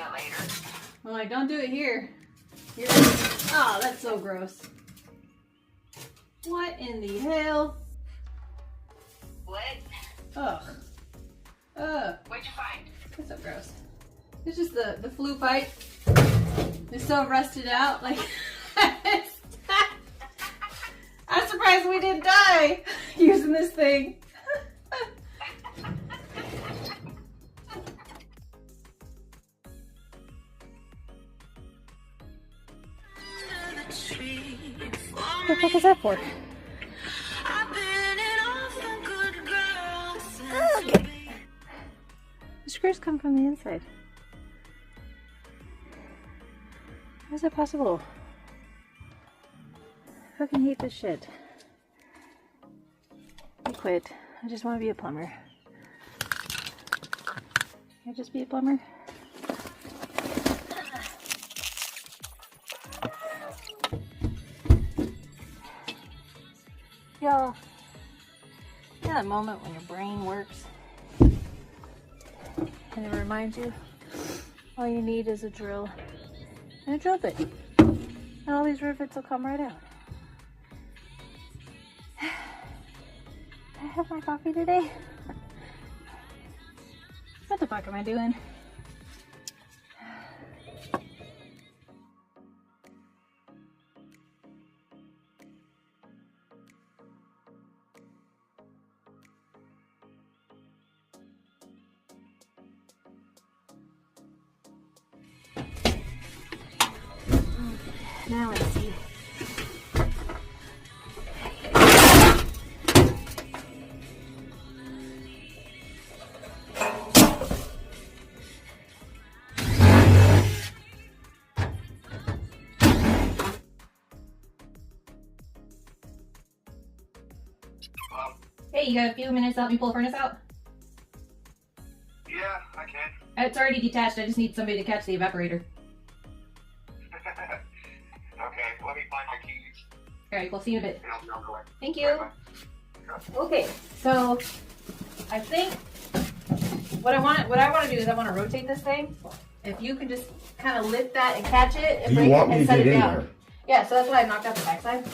that later. Well, like, don't do it here. Here. Oh, that's so gross. What in the hell? What? Ugh. Ugh. What'd you find? That's so gross. It's just the flue pipe. It's so rusted out. Like, I'm surprised we didn't die using this thing. What the fuck is that for? Okay. The screws come from the inside. How is that possible? I fucking hate this shit. I quit. I just want to be a plumber. Can I just be a plumber? Y'all, you know that moment when your brain works and it reminds you all you need is a drill and a drill bit, and all these rivets will come right out. Did I have my coffee today? What the fuck am I doing? Now let's see. Hey, you got a few minutes to help me pull the furnace out? Yeah, I can. It's already detached. I just need somebody to catch the evaporator. Okay, let me find my keys. Alright, we'll see you in a bit. And I'll be on the way. Thank you. Bye-bye. Okay, so I think what I want to do is I want to rotate this thing. If you can just kind of lift that and catch it and Do you break want it me and to set get it in down. there? Yeah, so that's why I knocked out the backside.